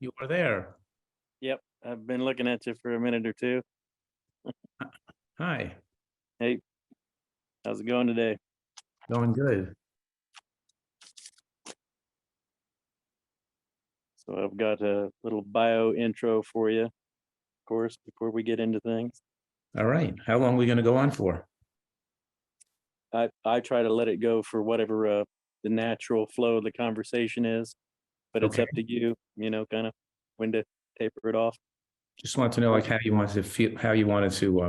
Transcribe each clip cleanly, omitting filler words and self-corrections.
You are there. Yep, I've been looking at you for a minute or two. Hi, Hey, how's it going today? going good. So I've got a little bio intro for you, of course, before we get into things. All right. How long are we going to go on for? I try to let it go for whatever the natural flow of the conversation is, but it's Okay. up to you, kind of when to taper it off. Just want to know like how you wanted to feel, how you wanted to,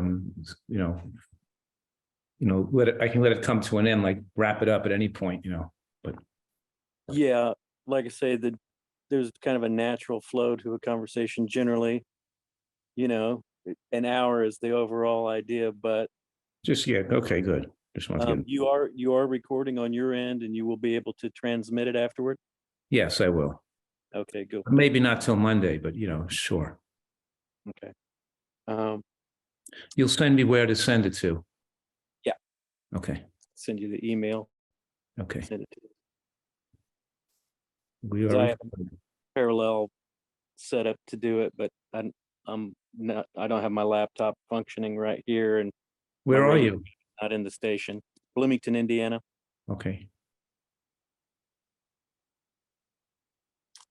let it, I can let it come to an end, like wrap it up at any point, but Yeah, like I say, there's kind of a natural flow to a conversation generally. An hour is the overall idea, but just, yeah. Okay, good. Just want to get, you are recording on your end, and you will be able to transmit it afterward. yes, I will. Okay, good. Maybe not till Monday, but sure. Okay. Um, You'll send me where to send it to. Yeah. Okay. Send you the email. Okay. Send it to you. We 'Cause are I have a parallel setup to do it, but I'm not. I don't have my laptop functioning right here, and my Where are radio you? not in the station. Bloomington, Indiana. Okay.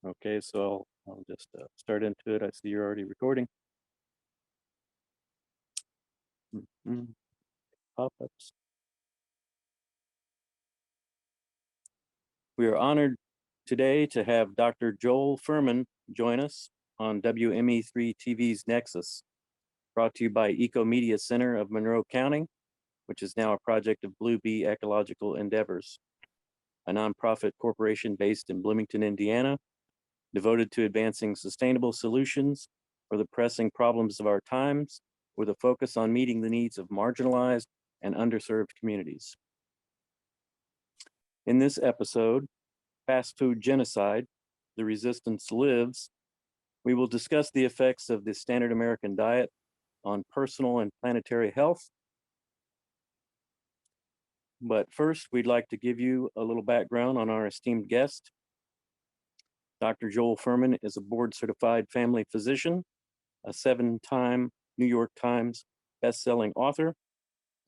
Okay, so I'll just start into it. I see you're already recording. Pop-ups. We are honored today to have Dr. Joel Fuhrman join us on WME3 TV's Nexus, brought to you by Eco Media Center of Monroe County, which is now a project of Blue Bee Ecological Endeavors, a nonprofit corporation based in Bloomington, Indiana, devoted to advancing sustainable solutions for the pressing problems of our times, with a focus on meeting the needs of marginalized and underserved communities. In this episode, Fast Food Genocide, The Resistance Lives, we will discuss the effects of the standard American diet on personal and planetary health. But first, we'd like to give you a little background on our esteemed guest. Dr. Joel Fuhrman is a board-certified family physician, a 7-time New York Times best-selling author,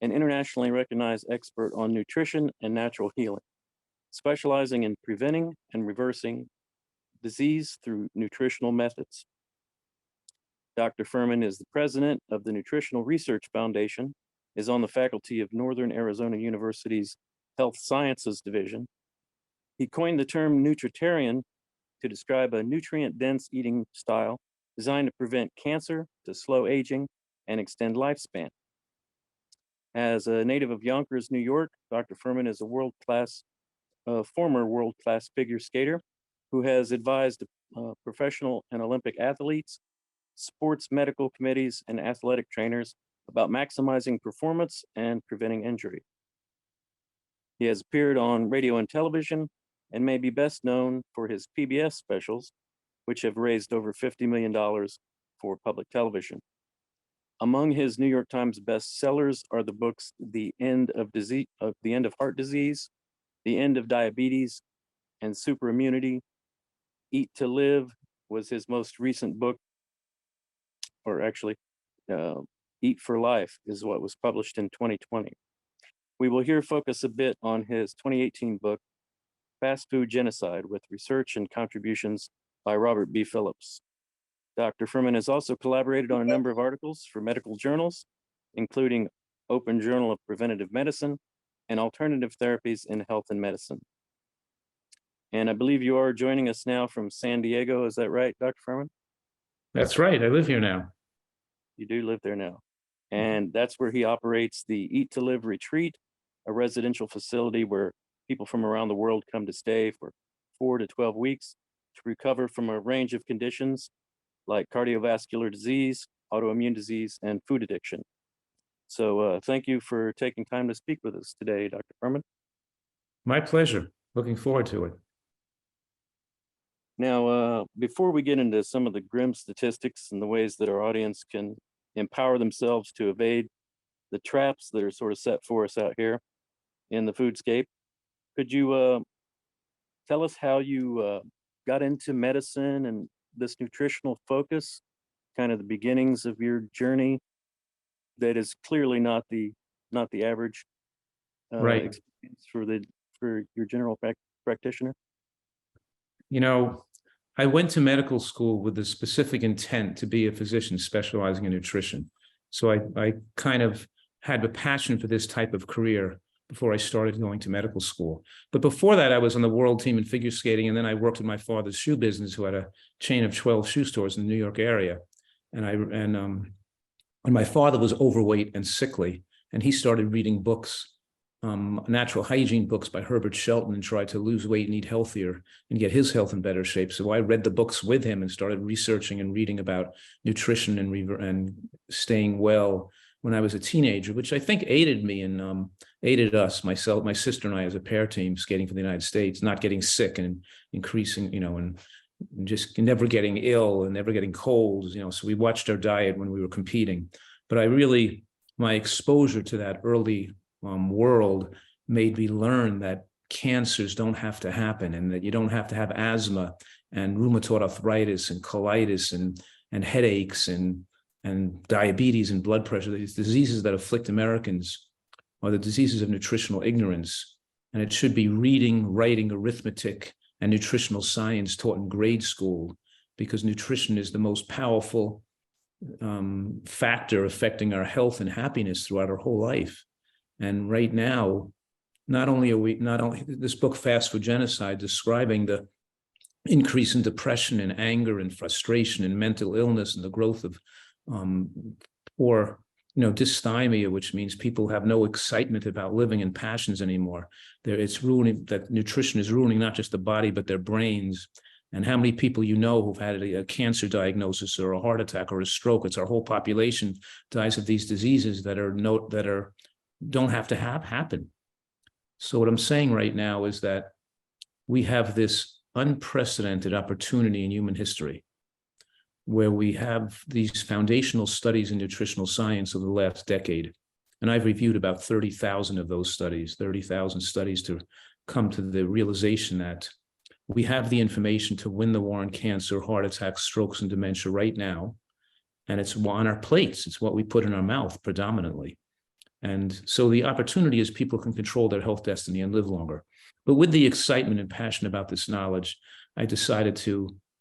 an internationally recognized expert on nutrition and natural healing, specializing in preventing and reversing disease through nutritional methods. Dr. Fuhrman is the president of the Nutritional Research Foundation, is on the faculty of Northern Arizona University's Health Sciences Division. He coined the term Nutritarian to describe a nutrient-dense eating style designed to prevent cancer, to slow aging, and extend lifespan. As a native of Yonkers, New York, Dr. Fuhrman is a former world-class figure skater who has advised professional and Olympic athletes, sports medical committees, and athletic trainers about maximizing performance and preventing injury. He has appeared on radio and television and may be best known for his PBS specials, which have raised over $50 million for public television. Among his New York Times bestsellers are the books The End of Heart Disease, The End of Diabetes, and Superimmunity. Eat to Live was his most recent book, or actually, Eat for Life is what was published in 2020. We will here focus a bit on his 2018 book, Fast Food Genocide, with research and contributions by Robert B. Phillips. Dr. Fuhrman has also collaborated on a number of articles for medical journals, including Open Journal of Preventative Medicine and Alternative Therapies in Health and Medicine. And I believe you are joining us now from San Diego. Is that right, Dr. Fuhrman? that's right. I live here now. You do live there now. And that's where he operates the Eat to Live Retreat, a residential facility where people from around the world come to stay for 4 to 12 weeks to recover from a range of conditions like cardiovascular disease, autoimmune disease, and food addiction. So thank you for taking time to speak with us today, Dr. Fuhrman. My pleasure. Looking forward to it. Now, before we get into some of the grim statistics and the ways that our audience can empower themselves to evade the traps that are sort of set for us out here in the foodscape, could you tell us how you got into medicine and this nutritional focus, kind of the beginnings of your journey that is clearly not the average Right. experience for your general practitioner? You know, I went to medical school with the specific intent to be a physician specializing in nutrition. So I kind of had a passion for this type of career before I started going to medical school. But before that, I was on the world team in figure skating, and then I worked in my father's shoe business, who had a chain of 12 shoe stores in the New York area. And my father was overweight and sickly, and he started reading books, natural hygiene books by Herbert Shelton, and tried to lose weight and eat healthier and get his health in better shape. So I read the books with him and started researching and reading about nutrition and staying well when I was a teenager, which I think aided me and aided us, myself, my sister and I, as a pair team skating for the United States, not getting sick and increasing, and just never getting ill and never getting colds, so we watched our diet when we were competing. But my exposure to that early world made me learn that cancers don't have to happen, and that you don't have to have asthma and rheumatoid arthritis and colitis and headaches and diabetes and blood pressure. These diseases that afflict Americans are the diseases of nutritional ignorance. And it should be reading, writing, arithmetic, and nutritional science taught in grade school, because nutrition is the most powerful factor affecting our health and happiness throughout our whole life. And right now, not only this book, Fast for Genocide, describing the increase in depression and anger and frustration and mental illness and the growth of dysthymia, which means people have no excitement about living and passions anymore. It's ruining, that nutrition is ruining not just the body, but their brains. And how many people who've had a cancer diagnosis or a heart attack or a stroke? It's our whole population dies of these diseases that don't have to happen. So what I'm saying right now is that we have this unprecedented opportunity in human history, where we have these foundational studies in nutritional science over the last decade. And I've reviewed about 30,000 of those studies, 30,000 studies, to come to the realization that we have the information to win the war on cancer, heart attacks, strokes, and dementia right now. And it's on our plates. It's what we put in our mouth predominantly. And so the opportunity is people can control their health destiny and live longer. But with the excitement and passion about this knowledge, I decided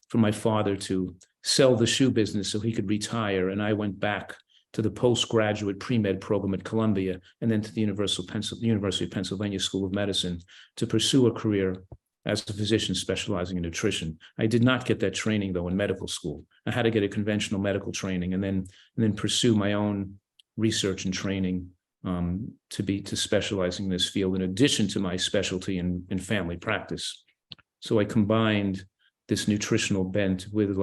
for my father to sell the shoe business so he could retire. And I went back to the postgraduate pre-med program at Columbia, and then to the University of Pennsylvania School of Medicine to pursue a career as a physician specializing in nutrition. I did not get that training, though, in medical school. I had to get a conventional medical training and then pursue my own research and training to specializing in this field, in addition to my specialty in family practice. So I combined this nutritional bent with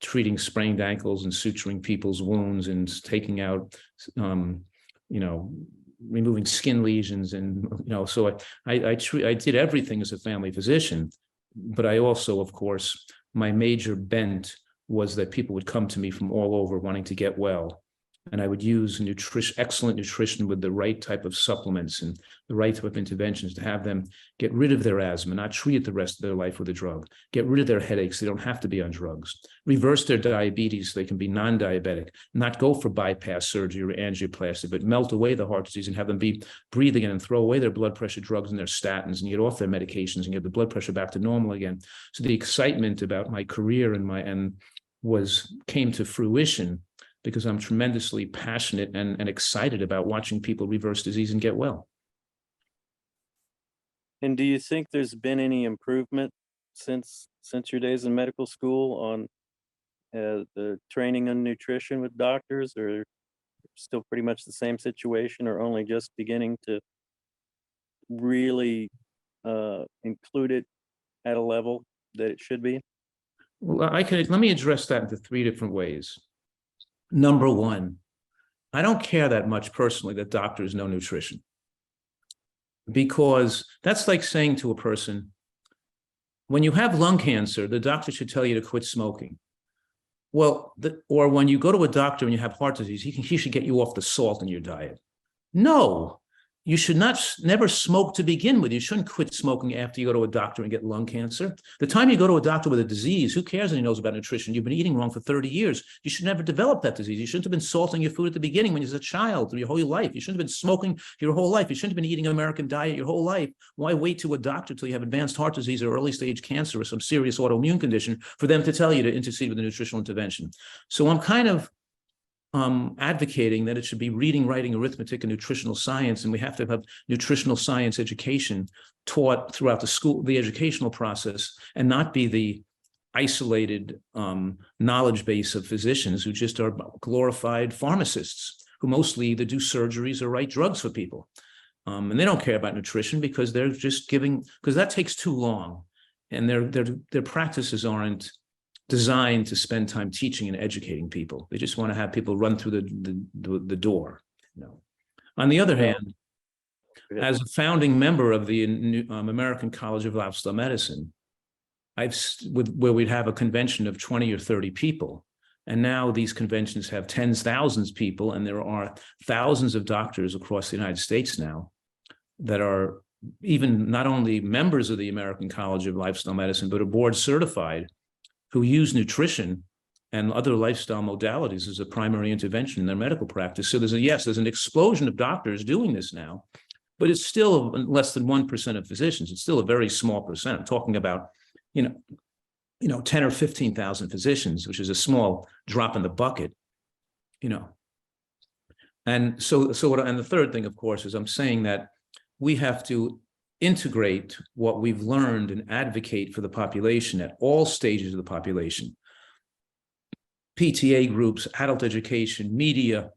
treating sprained ankles and suturing people's wounds and taking out, removing skin lesions. And, so I did everything as a family physician, but I also, of course, my major bent was that people would come to me from all over wanting to get well. And I would use excellent nutrition with the right type of supplements and the right type of interventions to have them get rid of their asthma, not treat it the rest of their life with a drug, get rid of their headaches. They don't have to be on drugs, reverse their diabetes so they can be non-diabetic, not go for bypass surgery or angioplasty, but melt away the heart disease and have them be breathing in and throw away their blood pressure drugs and their statins and get off their medications and get the blood pressure back to normal again. So the excitement about my career came to fruition, because I'm tremendously passionate and excited about watching people reverse disease and get well. And do you think there's been any improvement since your days in medical school on the training on nutrition with doctors, or still pretty much the same situation, or only just beginning to really include it at a level that it should be? Well, let me address that into three different ways. Number one, I don't care that much personally that doctors know nutrition, because that's like saying to a person, when you have lung cancer, the doctor should tell you to quit smoking. Well, or when you go to a doctor and you have heart disease, he should get you off the salt in your diet. No, you should never smoke to begin with. You shouldn't quit smoking after you go to a doctor and get lung cancer. The time you go to a doctor with a disease, who cares if he knows about nutrition? You've been eating wrong for 30 years. You should never develop that disease. You shouldn't have been salting your food at the beginning when you were a child through your whole life. You shouldn't have been smoking your whole life. You shouldn't have been eating American diet your whole life. Why wait to a doctor till you have advanced heart disease or early stage cancer or some serious autoimmune condition for them to tell you to intercede with a nutritional intervention? So I'm kind of advocating that it should be reading, writing, arithmetic, and nutritional science, and we have to have nutritional science education taught throughout the educational process, and not be the isolated knowledge base of physicians who just are glorified pharmacists who mostly either do surgeries or write drugs for people. And they don't care about nutrition because they're just because that takes too long, and their practices aren't designed to spend time teaching and educating people. They just want to have people run through the door. On the other hand, as a founding member of the American College of Lifestyle Medicine, where we'd have a convention of 20 or 30 people, and now these conventions have tens, thousands of people, and there are thousands of doctors across the United States now that are even not only members of the American College of Lifestyle Medicine, but are board certified, who use nutrition and other lifestyle modalities as a primary intervention in their medical practice. So there's an explosion of doctors doing this now, but it's still less than 1% of physicians. It's still a very small percent. I'm talking about, 10 or 15,000 physicians, which is a small drop in the bucket, And the third thing, of course, is I'm saying that we have to integrate what we've learned and advocate for the population at all stages of the population. PTA groups, adult education, media,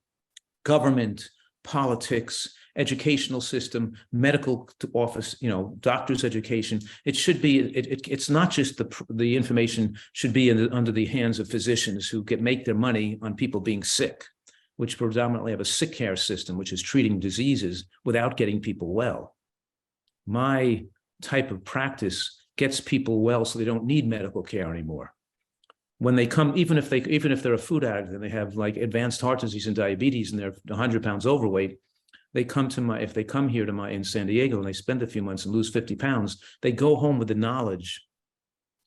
government, politics, educational system, medical office, doctor's education. It should be, it's not just the information should be under the hands of physicians who make their money on people being sick, which predominantly have a sick care system, which is treating diseases without getting people well. My type of practice gets people well so they don't need medical care anymore. When they come, even if they're a food addict and they have like advanced heart disease and diabetes and they're 100 pounds overweight, if they come here in San Diego and they spend a few months and lose 50 pounds, they go home with the knowledge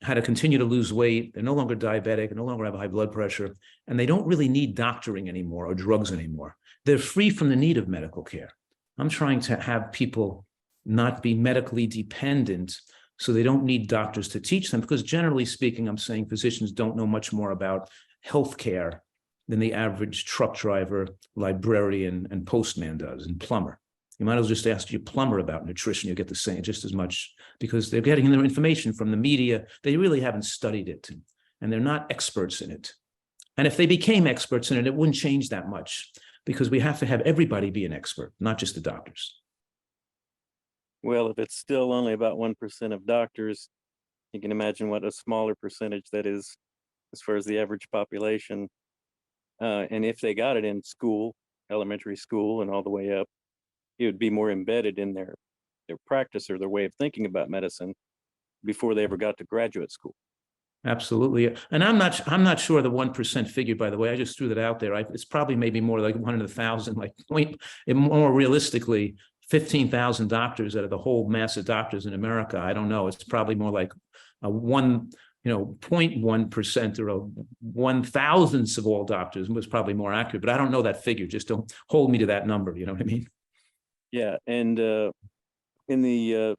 how to continue to lose weight. They're no longer diabetic, they no longer have high blood pressure, and they don't really need doctoring anymore or drugs anymore. They're free from the need of medical care. I'm trying to have people not be medically dependent so they don't need doctors to teach them, because generally speaking, I'm saying physicians don't know much more about healthcare than the average truck driver, librarian, and postman does, and plumber. You might as well just ask your plumber about nutrition. You'll get the same, just as much, because they're getting their information from the media. They really haven't studied it, and they're not experts in it. And if they became experts in it, it wouldn't change that much, because we have to have everybody be an expert, not just the doctors. Well, if it's still only about 1% of doctors, you can imagine what a smaller percentage that is as far as the average population. And if they got it in school, elementary school, and all the way up, it would be more embedded in their practice or their way of thinking about medicine before they ever got to graduate school. Absolutely. And I'm not sure the 1% figure, by the way. I just threw that out there. It's probably maybe more like 1 in 1,000, more realistically, 15,000 doctors out of the whole mass of doctors in America. I don't know. It's probably more like a 0.1% or a 1,000th of all doctors was probably more accurate, but I don't know that figure. Just don't hold me to that number. You know what I mean? Yeah. And in the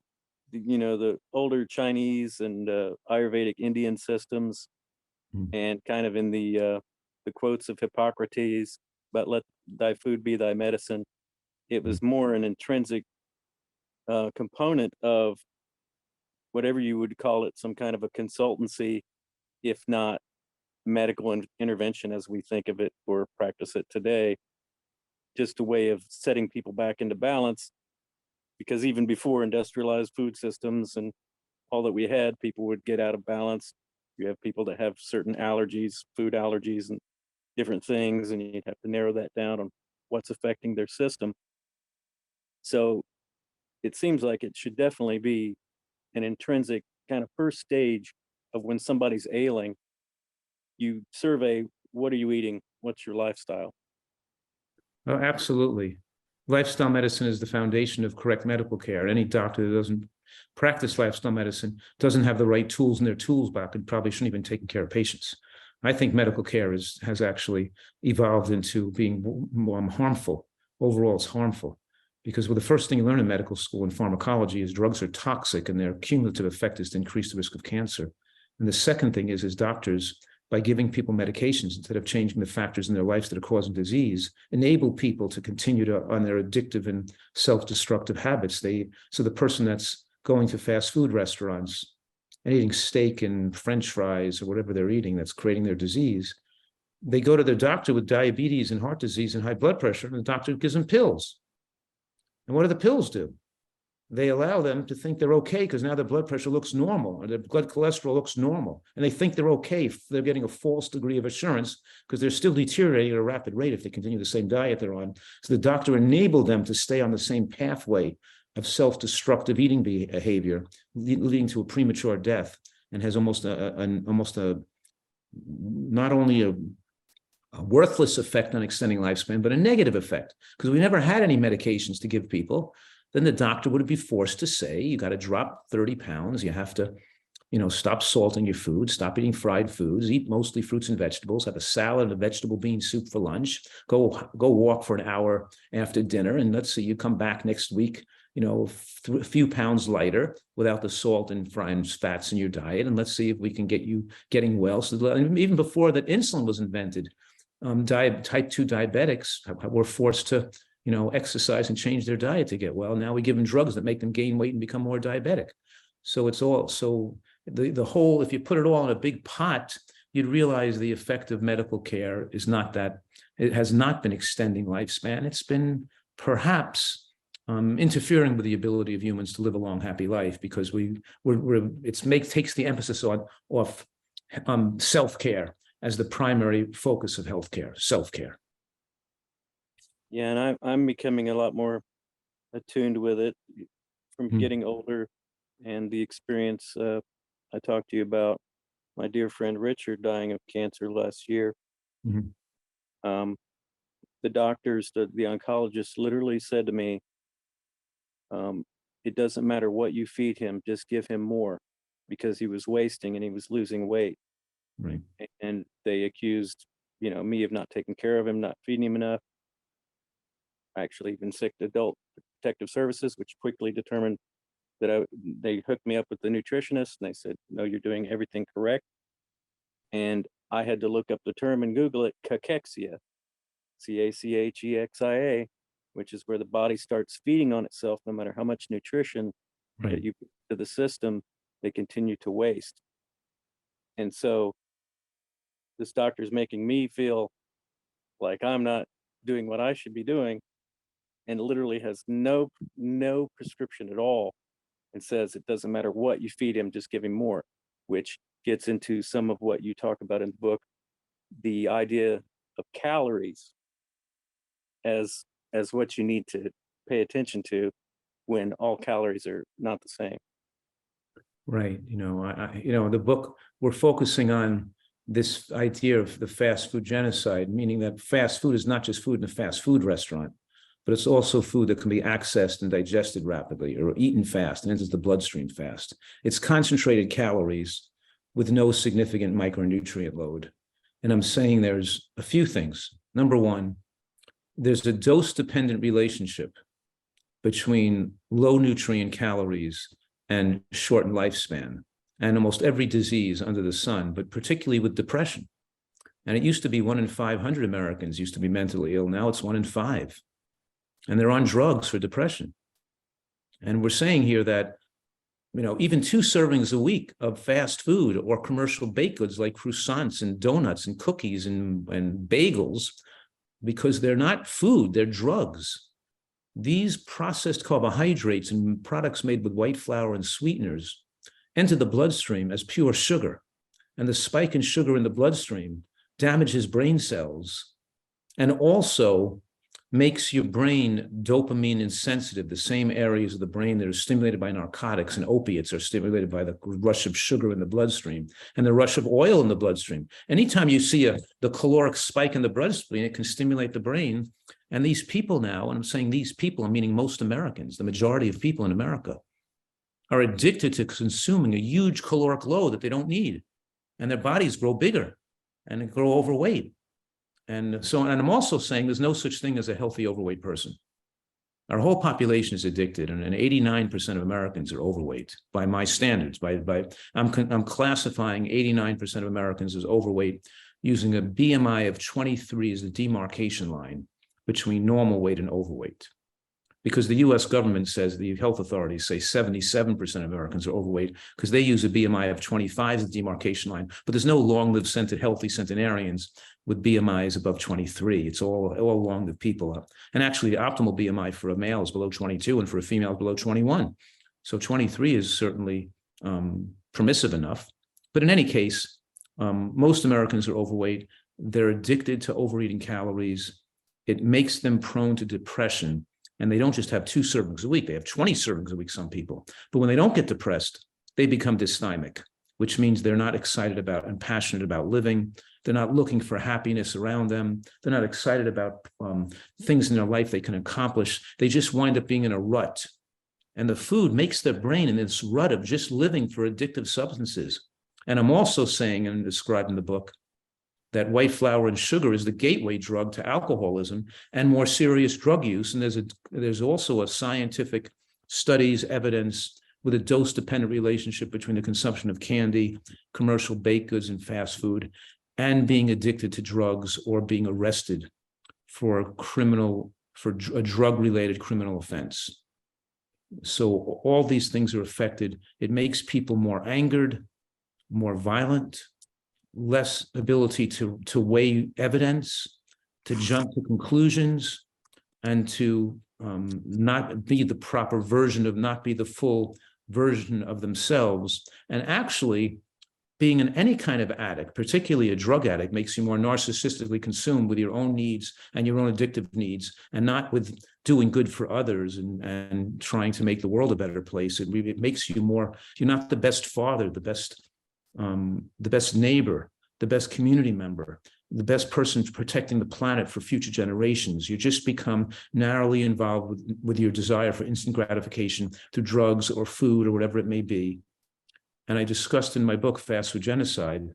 older Chinese and Ayurvedic Indian systems, and kind of in the quotes of Hippocrates about let thy food be thy medicine, it was more an intrinsic component of whatever you would call it, some kind of a consultancy, if not medical intervention as we think of it or practice it today, just a way of setting people back into balance. Because even before industrialized food systems and all that we had, people would get out of balance. You have people that have certain allergies, food allergies and different things, and you'd have to narrow that down on what's affecting their system. So it seems like it should definitely be an intrinsic kind of first stage of when somebody's ailing. You survey, what are you eating? What's your lifestyle? Oh, absolutely. Lifestyle medicine is the foundation of correct medical care. Any doctor that doesn't practice lifestyle medicine doesn't have the right tools in their toolbox and probably shouldn't even take care of patients. I think medical care has actually evolved into being more harmful. Overall, it's harmful because the first thing you learn in medical school in pharmacology is drugs are toxic and their cumulative effect is to increase the risk of cancer. And the second thing is doctors, by giving people medications instead of changing the factors in their lives that are causing disease, enable people to continue on their addictive and self-destructive habits. So the person that's going to fast food restaurants and eating steak and French fries or whatever they're eating that's creating their disease, they go to their doctor with diabetes and heart disease and high blood pressure, and the doctor gives them pills. And what do the pills do? They allow them to think they're okay because now their blood pressure looks normal or their blood cholesterol looks normal. And they think they're okay. They're getting a false degree of assurance because they're still deteriorating at a rapid rate if they continue the same diet they're on. So the doctor enabled them to stay on the same pathway of self-destructive eating behavior, leading to a premature death, and has almost not only a worthless effect on extending lifespan, but a negative effect because we never had any medications to give people. Then the doctor would be forced to say, you got to drop 30 pounds. You have to, stop salting your food, stop eating fried foods, eat mostly fruits and vegetables, have a salad and a vegetable bean soup for lunch, go walk for an hour after dinner. And let's see, you come back next week, a few pounds lighter without the salt and fats in your diet. And let's see if we can get you getting well. So even before that insulin was invented, type 2 diabetics were forced to exercise and change their diet to get well. Now we give them drugs that make them gain weight and become more diabetic. So it's all, so the whole, if you put it all in a big pot, you'd realize the effect of medical care is not that, it has not been extending lifespan. It's been perhaps interfering with the ability of humans to live a long, happy life because takes the emphasis off self-care as the primary focus of healthcare, self-care. Yeah, and I'm becoming a lot more attuned with it from getting older, and the experience I talked to you about my dear friend Richard dying of cancer last year. The doctors, the oncologists literally said to me, it doesn't matter what you feed him, just give him more, because he was wasting and he was losing weight. Right. And they accused, me of not taking care of him, not feeding him enough. I actually even sick adult protective services, which quickly determined that they hooked me up with the nutritionist, and they said, no, you're doing everything correct. And I had to look up the term and Google it, cachexia, CACHEXIA, which is where the body starts feeding on itself. No matter how much nutrition that you put to the system, they continue to waste. And so this doctor is making me feel like I'm not doing what I should be doing, and literally has no prescription at all, and says it doesn't matter what you feed him, just give him more, which gets into some of what you talk about in the book, the idea of calories as what you need to pay attention to when all calories are not the same. Right. The book, we're focusing on this idea of the fast food genocide, meaning that fast food is not just food in a fast food restaurant, but it's also food that can be accessed and digested rapidly or eaten fast and enters the bloodstream fast. It's concentrated calories with no significant micronutrient load. And I'm saying there's a few things. Number one, there's a dose-dependent relationship between low nutrient calories and shortened lifespan, and almost every disease under the sun, but particularly with depression. And it used to be 1 in 500 Americans used to be mentally ill. Now it's 1 in 5. And they're on drugs for depression. And we're saying here that, even 2 servings a week of fast food or commercial baked goods like croissants and donuts and cookies and bagels, because they're not food, they're drugs. These processed carbohydrates and products made with white flour and sweeteners enter the bloodstream as pure sugar. And the spike in sugar in the bloodstream damages brain cells and also makes your brain dopamine insensitive. The same areas of the brain that are stimulated by narcotics and opiates are stimulated by the rush of sugar in the bloodstream and the rush of oil in the bloodstream. Anytime you see the caloric spike in the bloodstream, it can stimulate the brain And these people now, and I'm saying these people, I'm meaning most Americans, the majority of people in America, are addicted to consuming a huge caloric load that they don't need. And their bodies grow bigger and they grow overweight. And so, and I'm also saying there's no such thing as a healthy overweight person. Our whole population is addicted, and 89% of Americans are overweight by my standards. I'm classifying 89% of Americans as overweight using a BMI of 23 as the demarcation line between normal weight and overweight. Because the US government says, the health authorities say 77% of Americans are overweight because they use a BMI of 25 as the demarcation line, but there's no long-lived healthy centenarians with BMIs above 23. It's all long-lived people. And actually the optimal BMI for a male is below 22 and for a female is below 21. So 23 is certainly permissive enough. But in any case, most Americans are overweight. They're addicted to overeating calories. It makes them prone to depression. And they don't just have 2 servings a week, they have 20 servings a week, some people. But when they don't get depressed, they become dysthymic, which means they're not excited about and passionate about living. They're not looking for happiness around them. They're not excited about things in their life they can accomplish. They just wind up being in a rut. And the food makes their brain in this rut of just living for addictive substances. And I'm also saying, and described in the book, that white flour and sugar is the gateway drug to alcoholism and more serious drug use. And there's also a scientific studies, evidence with a dose-dependent relationship between the consumption of candy, commercial baked goods, and fast food, and being addicted to drugs or being arrested for a drug-related criminal offense. So all these things are affected. It makes people more angered, more violent, less ability to weigh evidence, to jump to conclusions, and to not be the proper version of, not be the full version of themselves. And actually, being any kind of addict, particularly a drug addict, makes you more narcissistically consumed with your own needs and your own addictive needs, and not with doing good for others and trying to make the world a better place. It makes you more, you're not the best father, the best neighbor, the best community member, the best person protecting the planet for future generations. You just become narrowly involved with your desire for instant gratification through drugs or food or whatever it may be. And I discussed in my book, Fast Food Genocide,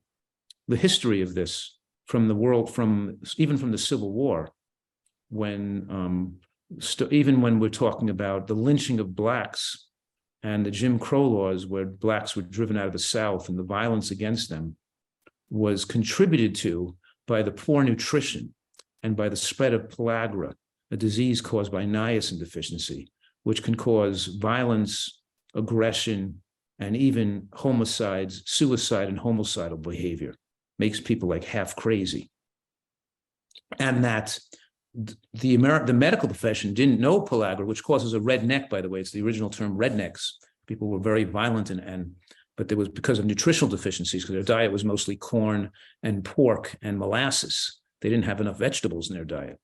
the history of this from the world, even from the Civil War, when even when we're talking about the lynching of Blacks and the Jim Crow laws, where Blacks were driven out of the South, and the violence against them was contributed to by the poor nutrition and by the spread of pellagra, a disease caused by niacin deficiency, which can cause violence, aggression, and even homicides, suicide, and homicidal behavior. Makes people like half crazy. And that the medical profession didn't know pellagra, which causes a red neck, by the way. It's the original term, rednecks. People were very violent, but there was because of nutritional deficiencies, because their diet was mostly corn and pork and molasses. They didn't have enough vegetables in their diet.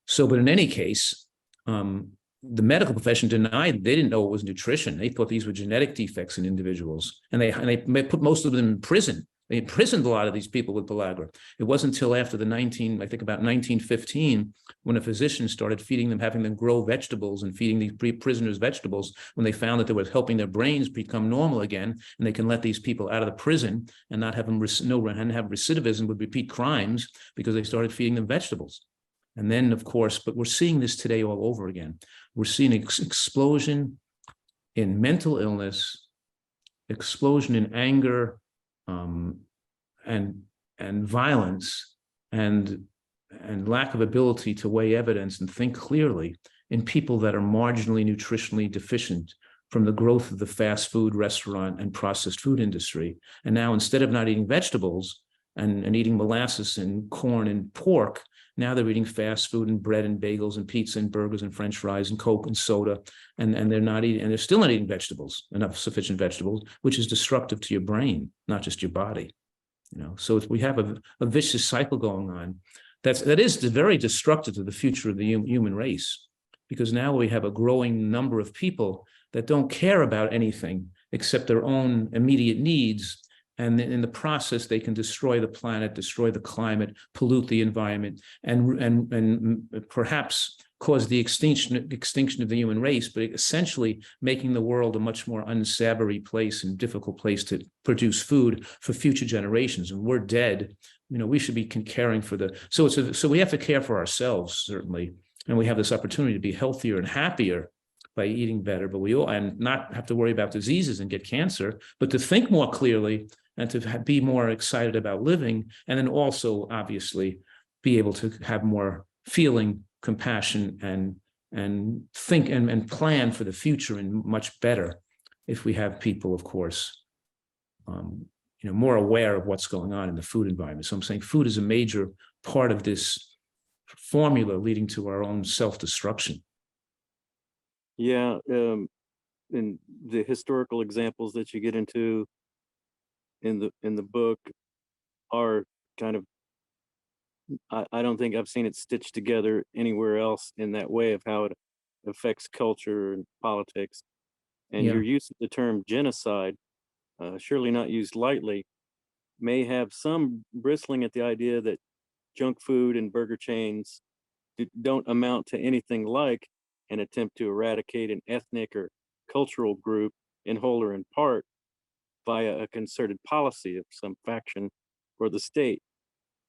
So, but in any case, the medical profession denied, they didn't know it was nutrition. They thought these were genetic defects in individuals. And they put most of them in prison. They imprisoned a lot of these people with pellagra. It wasn't until after about 1915, when a physician started feeding them, having them grow vegetables and feeding these prisoners vegetables, when they found that they were helping their brains become normal again, and they can let these people out of the prison and not have them and have recidivism with repeat crimes, because they started feeding them vegetables. And then, of course, but we're seeing this today all over again. We're seeing an explosion in mental illness, explosion in anger, and violence, and lack of ability to weigh evidence and think clearly in people that are marginally nutritionally deficient from the growth of the fast food, restaurant, and processed food industry. And now, instead of not eating vegetables and eating molasses and corn and pork, now they're eating fast food and bread and bagels and pizza and burgers and French fries and Coke and soda, and they're not eating, and they're still not eating vegetables, enough sufficient vegetables, which is destructive to your brain, not just your body. So we have a vicious cycle going on. That is very destructive to the future of the human race, because now we have a growing number of people that don't care about anything except their own immediate needs, And in the process, they can destroy the planet, destroy the climate, pollute the environment, and perhaps cause the extinction of the human race, but essentially making the world a much more unsavory place and difficult place to produce food for future generations. And we're dead. We should be caring for so we have to care for ourselves, certainly. And we have this opportunity to be healthier and happier by eating better, but and not have to worry about diseases and get cancer, but to think more clearly and to be more excited about living. And then also, obviously, be able to have more feeling, compassion, and think and plan for the future, and much better if we have people, of course, more aware of what's going on in the food environment. So I'm saying food is a major part of this formula leading to our own self-destruction. Yeah, and the historical examples that you get into in the book are kind of, I don't think I've seen it stitched together anywhere else in that way of how it affects culture and politics. And Yeah. your use of the term genocide, surely not used lightly, may have some bristling at the idea that junk food and burger chains don't amount to anything like an attempt to eradicate an ethnic or cultural group in whole or in part via a concerted policy of some faction or the state.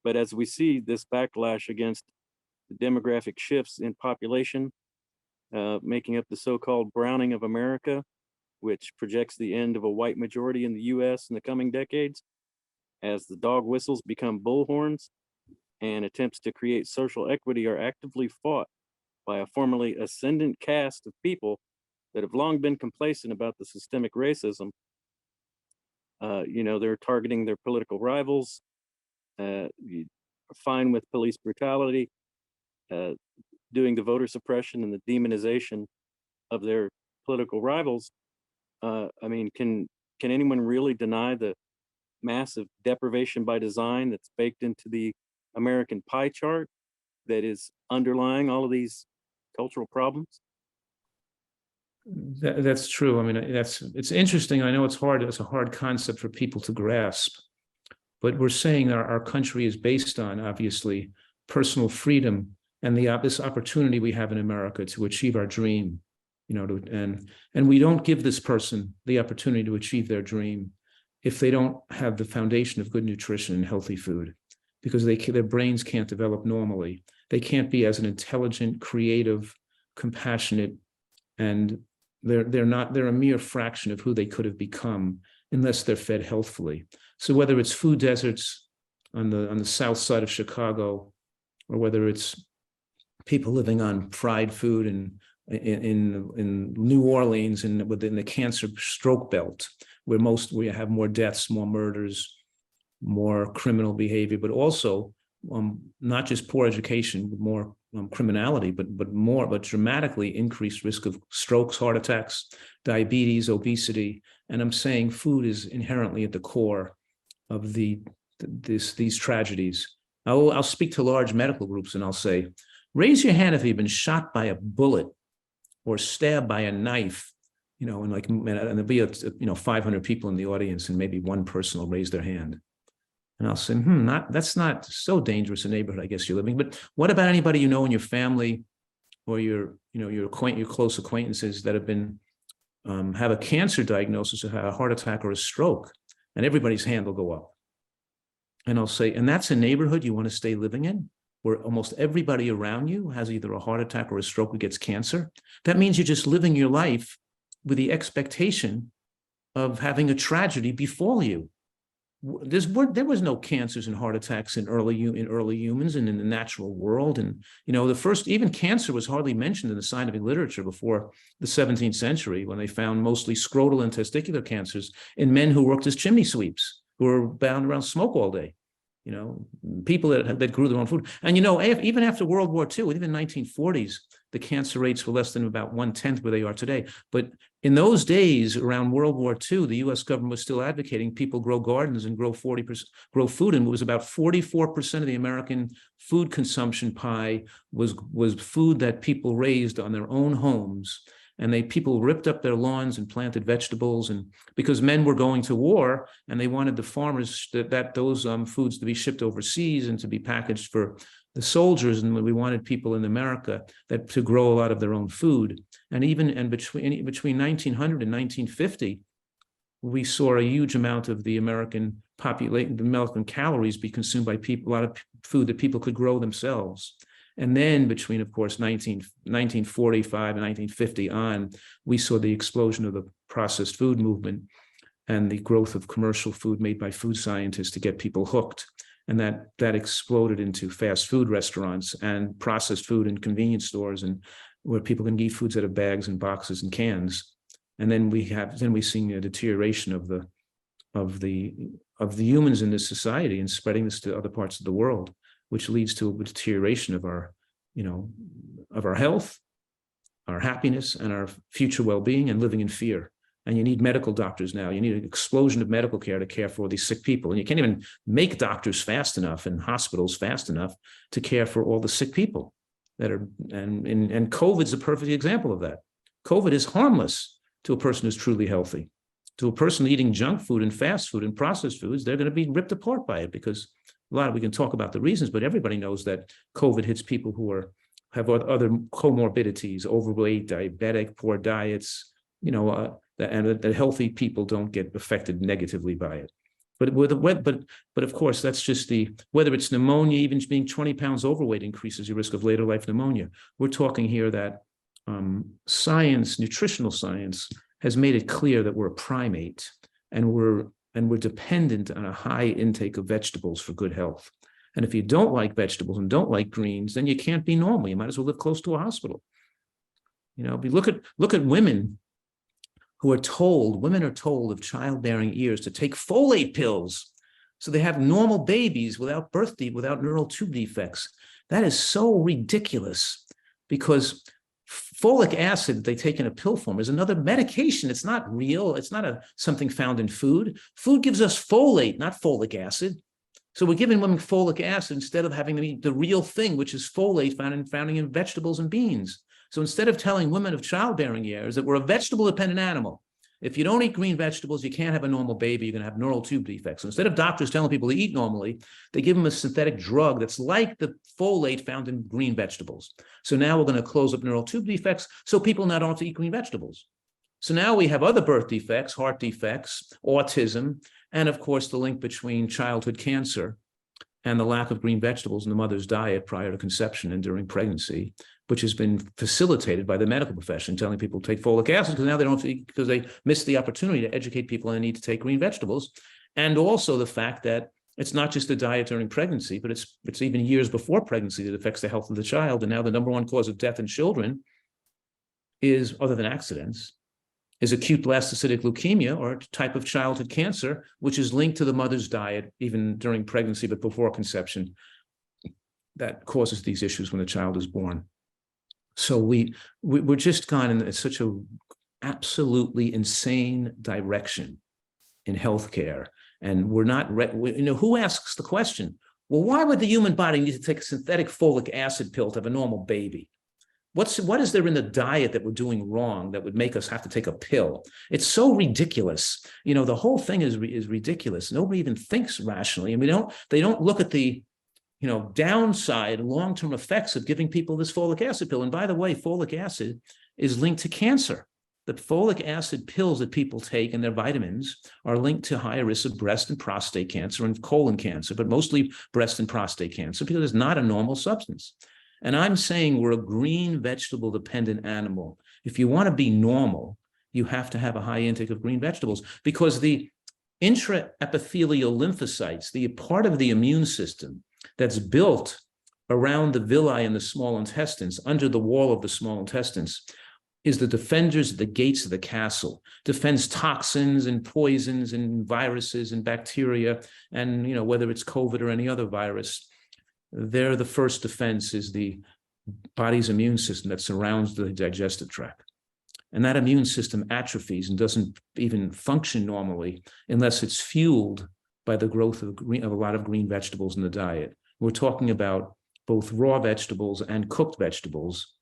But as we see this backlash against the demographic shifts in population, making up the so-called browning of America, which projects the end of a white majority in the US in the coming decades, as the dog whistles become bullhorns, and attempts to create social equity are actively fought by a formerly ascendant caste of people that have long been complacent about the systemic racism. They're targeting their political rivals, fine with police brutality, doing the voter suppression and the demonization of their political rivals. Can anyone really deny the massive deprivation by design that's baked into the American pie chart that is underlying all of these cultural problems? That's true. It's interesting. I know it's hard. It's a hard concept for people to grasp, but we're saying our country is based on, obviously, personal freedom and this opportunity we have in America to achieve our dream, and we don't give this person the opportunity to achieve their dream if they don't have the foundation of good nutrition and healthy food, because their brains can't develop normally. They can't be as an intelligent, creative, compassionate, and they're a mere fraction of who they could have become unless they're fed healthfully. So whether it's food deserts on the south side of Chicago, or whether it's people living on fried food in New Orleans and within the cancer stroke belt, where we have more deaths, more murders, more criminal behavior, but also not just poor education, more criminality, but dramatically increased risk of strokes, heart attacks, diabetes, obesity. And I'm saying food is inherently at the core of these tragedies. I'll speak to large medical groups and I'll say, raise your hand if you've been shot by a bullet or stabbed by a knife, and there'll be 500 people in the audience, and maybe one person will raise their hand. And I'll say, that's not so dangerous a neighborhood, I guess you're living. But what about anybody in your family or your close acquaintances that have a cancer diagnosis, or have a heart attack or a stroke? And everybody's hand will go up. And I'll say, and that's a neighborhood you want to stay living in, where almost everybody around you has either a heart attack or a stroke or gets cancer? That means you're just living your life with the expectation of having a tragedy befall you. There was no cancers and heart attacks in early humans and in the natural world. And, the first, even cancer was hardly mentioned in the scientific literature before the 17th century, when they found mostly scrotal and testicular cancers in men who worked as chimney sweeps, who were bound around smoke all day. People that grew their own food. And, even after World War II, even 1940s, the cancer rates were less than about 1/10 where they are today. But in those days, around World War II, the US government was still advocating people grow gardens and grow food. And it was about 44% of the American food consumption pie was food that people raised on their own homes. and people ripped up their lawns and planted vegetables, and because men were going to war and they wanted the farmers those foods to be shipped overseas and to be packaged for the soldiers, and we wanted people in America to grow a lot of their own food. And between 1900 and 1950, we saw a huge amount of the American population, the American calories be consumed by people, a lot of food that people could grow themselves. And then between, of course, 1945 and 1950 on, we saw the explosion of the processed food movement and the growth of commercial food made by food scientists to get people hooked. And that exploded into fast food restaurants and processed food in convenience stores, and where people can eat foods out of bags and boxes and cans. And then we've seen a deterioration of the humans in this society and spreading this to other parts of the world, which leads to a deterioration of our health, our happiness, and our future well-being, and living in fear. And you need medical doctors now. You need an explosion of medical care to care for these sick people. And you can't even make doctors fast enough and hospitals fast enough to care for all the sick people and COVID's a perfect example of that. COVID is harmless to a person who's truly healthy. To a person eating junk food and fast food and processed foods, they're going to be ripped apart by it, because we can talk about the reasons, but everybody knows that COVID hits people who have other comorbidities, overweight, diabetic, poor diets, and the healthy people don't get affected negatively by it. But of course, that's just whether it's pneumonia, even being 20 pounds overweight increases your risk of later life pneumonia. We're talking here that science, nutritional science, has made it clear that we're a primate, and we're dependent on a high intake of vegetables for good health. And if you don't like vegetables and don't like greens, then you can't be normal. You might as well live close to a hospital. Look at women who are told, of childbearing years to take folate pills so they have normal babies without without neural tube defects. That is so ridiculous, because folic acid that they take in a pill form is another medication. It's not real. It's not something found in food. Food gives us folate, not folic acid. So we're giving women folic acid instead of having them eat the real thing, which is folate found in vegetables and beans. So instead of telling women of childbearing years that we're a vegetable-dependent animal, if you don't eat green vegetables, you can't have a normal baby, you're going to have neural tube defects. So instead of doctors telling people to eat normally, they give them a synthetic drug that's like the folate found in green vegetables. So now we're going to close up neural tube defects so people now don't have to eat green vegetables. So now we have other birth defects, heart defects, autism, and of course the link between childhood cancer and the lack of green vegetables in the mother's diet prior to conception and during pregnancy, which has been facilitated by the medical profession, telling people to take folic acid because now they don't have to eat, because they missed the opportunity to educate people on the need to take green vegetables. And also the fact that it's not just the diet during pregnancy, but it's even years before pregnancy that affects the health of the child. And now the number one cause of death in children is, other than accidents, is acute blastocytic leukemia, or a type of childhood cancer, which is linked to the mother's diet, even during pregnancy, but before conception, that causes these issues when the child is born. So we're just gone in such a absolutely insane direction in healthcare, and we're not. Who asks the question? Well, why would the human body need to take a synthetic folic acid pill to have a normal baby? What is there in the diet that we're doing wrong that would make us have to take a pill? It's so ridiculous. The whole thing is ridiculous. Nobody even thinks rationally, and they don't look at the downside, long-term effects of giving people this folic acid pill. And by the way, folic acid is linked to cancer. The folic acid pills that people take and their vitamins are linked to higher risks of breast and prostate cancer and colon cancer, but mostly breast and prostate cancer, because it's not a normal substance. And I'm saying we're a green vegetable dependent animal. If you want to be normal, you have to have a high intake of green vegetables, because the intraepithelial lymphocytes, the part of the immune system that's built around the villi in the small intestines, under the wall of the small intestines, is the defenders at the gates of the castle, defends toxins and poisons and viruses and bacteria, and whether it's COVID or any other virus, they're the first defense is the body's immune system that surrounds the digestive tract. And that immune system atrophies and doesn't even function normally unless it's fueled by the growth of a lot of green vegetables in the diet. We're talking about both raw vegetables and cooked vegetables.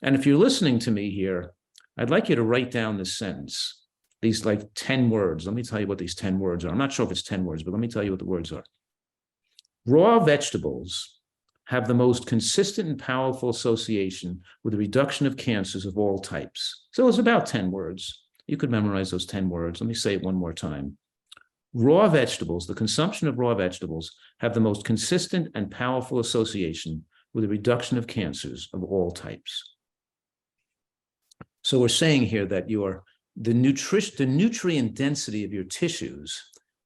And if you're listening to me here, I'd like you to write down this sentence, these like 10 words. Let me tell you what these 10 words are. I'm not sure if it's 10 words, but let me tell you what the words are. Raw vegetables have the most consistent and powerful association with the reduction of cancers of all types. So it's about 10 words. You could memorize those 10 words. Let me say it one more time. Raw vegetables, the consumption of raw vegetables, have the most consistent and powerful association with the reduction of cancers of all types. So we're saying here that the nutrient density of your tissues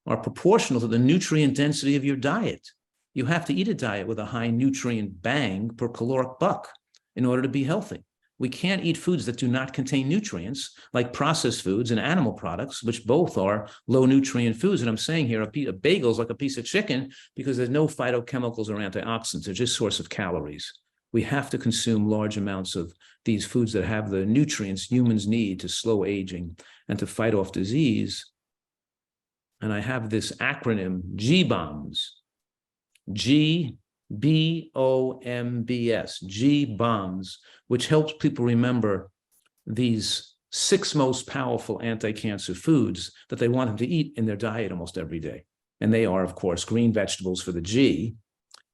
are proportional to the nutrient density of your diet. You have to eat a diet with a high nutrient bang per caloric buck in order to be healthy. We can't eat foods that do not contain nutrients, like processed foods and animal products, which both are low nutrient foods. And I'm saying here, a bagel is like a piece of chicken because there's no phytochemicals or antioxidants. They're just source of calories. We have to consume large amounts of these foods that have the nutrients humans need to slow aging and to fight off disease. And I have this acronym, GBOMBS, GBOMBS, GBOMBS, which helps people remember these 6 most powerful anti-cancer foods that they want them to eat in their diet almost every day. And they are, of course, green vegetables for the G,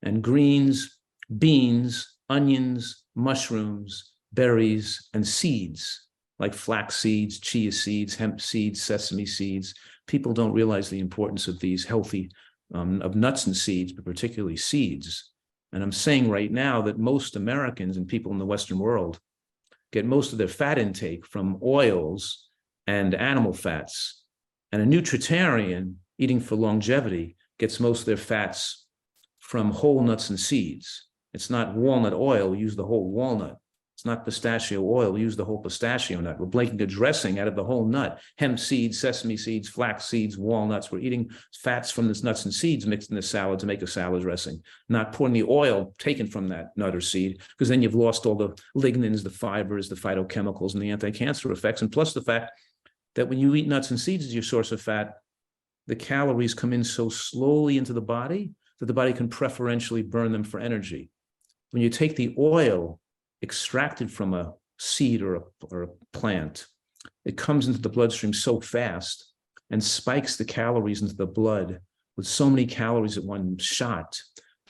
and greens, beans, onions, mushrooms, berries, and seeds, like flax seeds, chia seeds, hemp seeds, sesame seeds. People don't realize the importance of these healthy of nuts and seeds, but particularly seeds. And I'm saying right now that most Americans and people in the Western world get most of their fat intake from oils and animal fats. And a nutritarian eating for longevity gets most of their fats from whole nuts and seeds. It's not walnut oil, we use the whole walnut. It's not pistachio oil, we use the whole pistachio nut. We're making a dressing out of the whole nut. Hemp seeds, sesame seeds, flax seeds, walnuts. We're eating fats from this nuts and seeds mixed in the salad to make a salad dressing, not pouring the oil taken from that nut or seed, because then you've lost all the lignins, the fibers, the phytochemicals, and the anti-cancer effects. And plus the fact that when you eat nuts and seeds as your source of fat, the calories come in so slowly into the body that the body can preferentially burn them for energy. When you take the oil extracted from a seed or a plant, it comes into the bloodstream so fast and spikes the calories into the blood with so many calories at one shot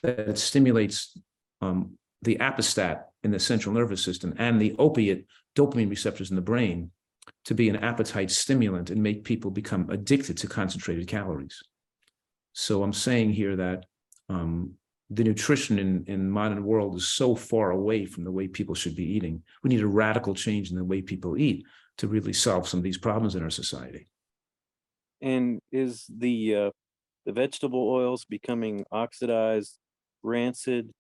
that it stimulates the apostat in the central nervous system and the opiate dopamine receptors in the brain to be an appetite stimulant and make people become addicted to concentrated calories. So I'm saying here that the nutrition in modern world is so far away from the way people should be eating. We need a radical change in the way people eat to really solve some of these problems in our society. And is the vegetable oils becoming oxidized, rancid?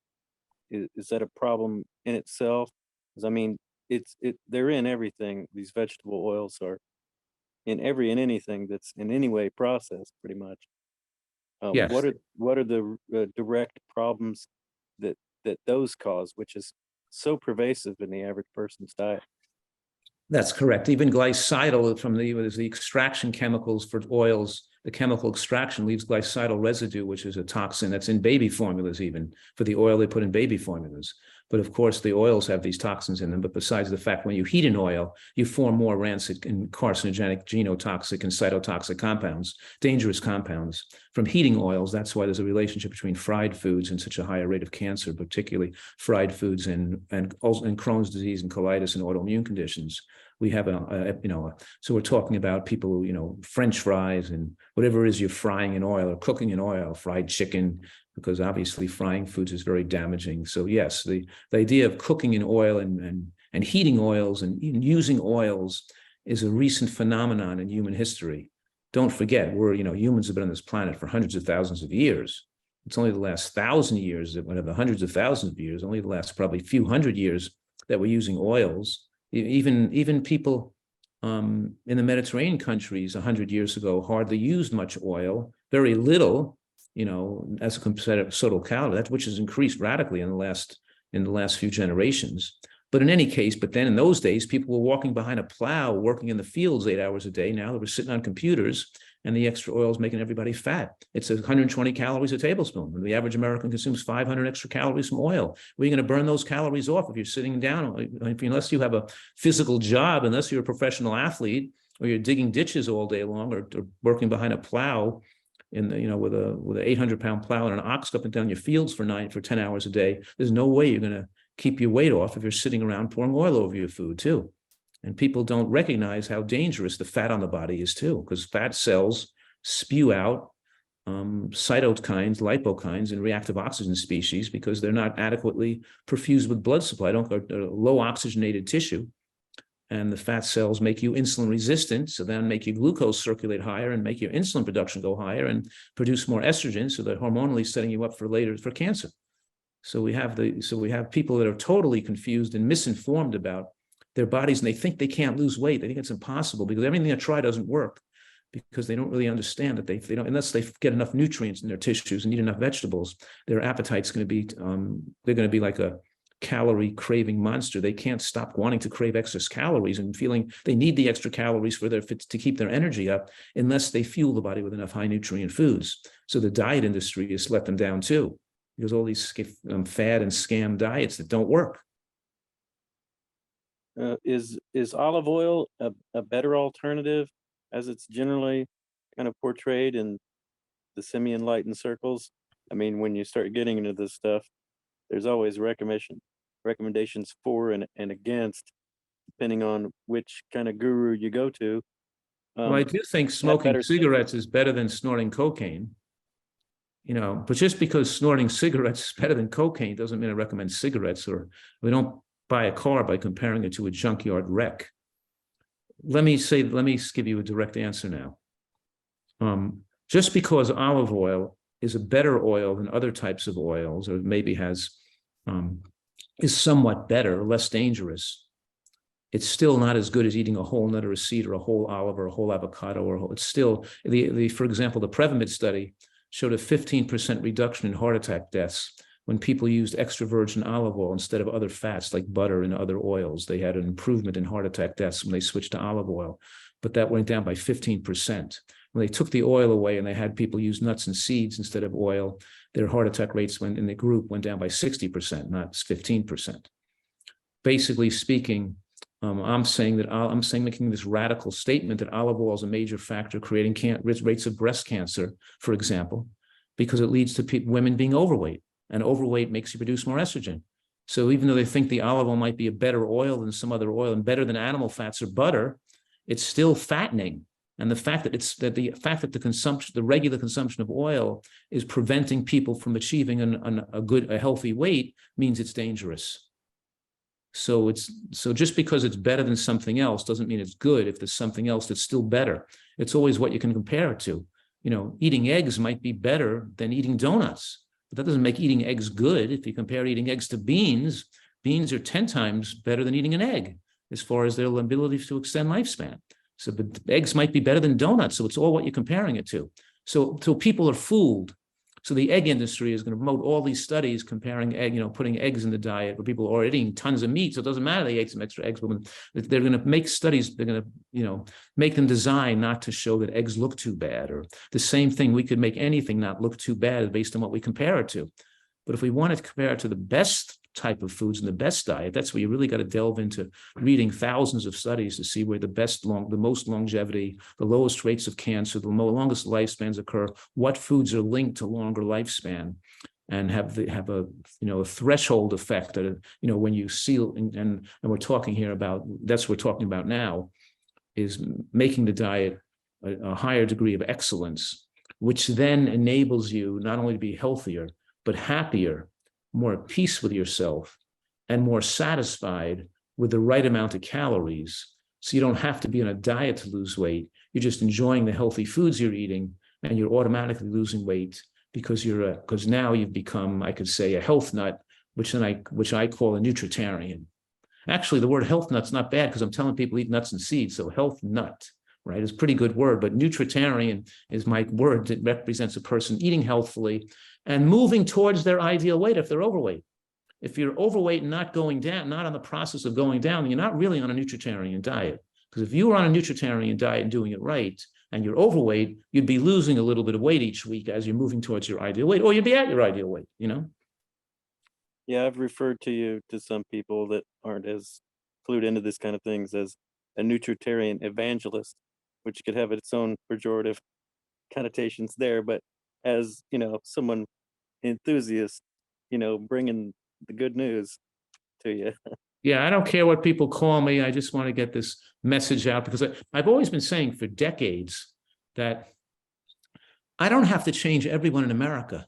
Is that a problem in itself? Because I mean, they're in everything. These vegetable oils are in anything that's in any way processed, pretty much. Yes. What are the direct problems that those cause, which is so pervasive in the average person's diet? That's correct. Even glycidal from the extraction chemicals for oils, the chemical extraction leaves glycidal residue, which is a toxin that's in baby formulas, even for the oil they put in baby formulas. But of course, the oils have these toxins in them. But besides the fact, when you heat an oil, you form more rancid and carcinogenic, genotoxic, and cytotoxic compounds, dangerous compounds from heating oils. That's why there's a relationship between fried foods and such a higher rate of cancer, particularly fried foods and Crohn's disease and colitis and autoimmune conditions. We have so we're talking about people who, French fries and whatever it is you're frying in oil or cooking in oil, fried chicken, because obviously frying foods is very damaging. So yes, the idea of cooking in oil and heating oils and even using oils is a recent phenomenon in human history. Don't forget, humans have been on this planet for hundreds of thousands of years. It's only the last 1,000 years, whatever, hundreds of thousands of years, only the last probably few hundred years that we're using oils. Even people in the Mediterranean countries 100 years ago hardly used much oil, very little, as a competitive total calorie, which has increased radically in the last few generations. But in any case, then in those days, people were walking behind a plow, working in the fields 8 hours a day. Now they were sitting on computers and the extra oil is making everybody fat. It's 120 calories a tablespoon. The average American consumes 500 extra calories from oil. Where are you going to burn those calories off if you're sitting down? Unless you have a physical job, unless you're a professional athlete, or you're digging ditches all day long, or working behind a plow in the, with a 800-pound plow and an ox up and down your fields for 10 hours a day, there's no way you're going to keep your weight off if you're sitting around pouring oil over your food too. And people don't recognize how dangerous the fat on the body is too, because fat cells spew out cytokines, lipokines, and reactive oxygen species because they're not adequately perfused with blood supply. Low oxygenated tissue. And the fat cells make you insulin resistant, so then make your glucose circulate higher and make your insulin production go higher and produce more estrogen, so they're hormonally setting you up for cancer. So we have people that are totally confused and misinformed about their bodies, and they think they can't lose weight. They think it's impossible because everything they try doesn't work, because they don't really understand that they don't, unless they get enough nutrients in their tissues and eat enough vegetables, their appetite's going to be they're going to be like a calorie craving monster. They can't stop wanting to crave excess calories and feeling they need the extra calories to keep their energy up, unless they fuel the body with enough high nutrient foods. So the diet industry has let them down too, because all these fad and scam diets that don't work. Is olive oil a better alternative, as it's generally kind of portrayed in the semi-enlightened circles? I mean, when you start getting into this stuff, there's always recommendations for and against, depending on which kind of guru you go to. Well, I do think smoking cigarettes is better than snorting cocaine. But just because snorting cigarettes is better than cocaine doesn't mean I recommend cigarettes, or we don't buy a car by comparing it to a junkyard wreck. Let me give you a direct answer now. Just because olive oil is a better oil than other types of oils, or maybe is somewhat better, less dangerous, it's still not as good as eating a whole nut or a seed or a whole olive or a whole avocado. It's still, for example, the Prevamid study showed a 15% reduction in heart attack deaths when people used extra virgin olive oil instead of other fats like butter and other oils. They had an improvement in heart attack deaths when they switched to olive oil, but that went down by 15%. When they took the oil away and they had people use nuts and seeds instead of oil, their heart attack rates in the group went down by 60%, not 15%. Basically speaking, I'm making this radical statement that olive oil is a major factor creating rates of breast cancer, for example, because it leads to women being overweight, and overweight makes you produce more estrogen. So even though they think the olive oil might be a better oil than some other oil and better than animal fats or butter, it's still fattening. And the fact that the regular consumption of oil is preventing people from achieving a healthy weight means it's dangerous. So just because it's better than something else doesn't mean it's good if there's something else that's still better. It's always what you can compare it to. Eating eggs might be better than eating donuts, but that doesn't make eating eggs good. If you compare eating eggs to beans, beans are 10 times better than eating an egg as far as their ability to extend lifespan. So, but eggs might be better than donuts. So it's all what you're comparing it to. So people are fooled. So the egg industry is going to promote all these studies comparing putting eggs in the diet where people are eating tons of meat. So it doesn't matter they ate some extra eggs, but they're going to make studies. They're going to, make them design not to show that eggs look too bad, or the same thing. We could make anything not look too bad based on what we compare it to. But if we want to compare it to the best type of foods and the best diet, that's where you really got to delve into reading thousands of studies to see where the most longevity, the lowest rates of cancer, the longest lifespans occur, what foods are linked to longer lifespan, and have a threshold effect that when you see, and we're talking here about, that's what we're talking about now, is making the diet a higher degree of excellence, which then enables you not only to be healthier but happier, more at peace with yourself, and more satisfied with the right amount of calories. So you don't have to be on a diet to lose weight. You're just enjoying the healthy foods you're eating, and you're automatically losing weight because now you've become, I could say, a health nut, which I call a Nutritarian. Actually, the word health nut's not bad because I'm telling people eat nuts and seeds. So health nut, right, is a pretty good word. But Nutritarian is my word that represents a person eating healthfully and moving towards their ideal weight if they're overweight. If you're overweight and not going down, not on the process of going down, then you're not really on a Nutritarian diet. Because if you were on a Nutritarian diet and doing it right, and you're overweight, you'd be losing a little bit of weight each week as you're moving towards your ideal weight, or you'd be at your ideal weight, you know? Yeah, I've referred to you to some people that aren't as clued into this kind of things as a nutritarian evangelist, which could have its own pejorative connotations there, but as, someone enthusiast, bringing the good news to you. Yeah, I don't care what people call me. I just want to get this message out because I've always been saying for decades that I don't have to change everyone in America,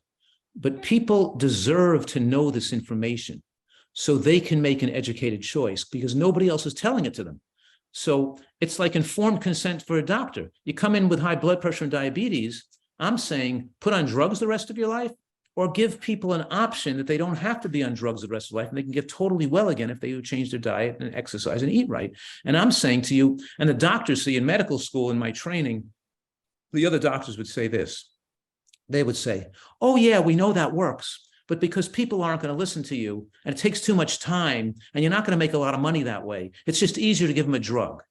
but people deserve to know this information so they can make an educated choice because nobody else is telling it to them. So it's like informed consent for a doctor. You come in with high blood pressure and diabetes, I'm saying put on drugs the rest of your life or give people an option that they don't have to be on drugs the rest of their life and they can get totally well again if they change their diet and exercise and eat right. And I'm saying to you, and the doctors see in medical school in my training, the other doctors would say this. They would say, oh yeah, we know that works. But because people aren't going to listen to you and it takes too much time and you're not going to make a lot of money that way, it's just easier to give them a drug.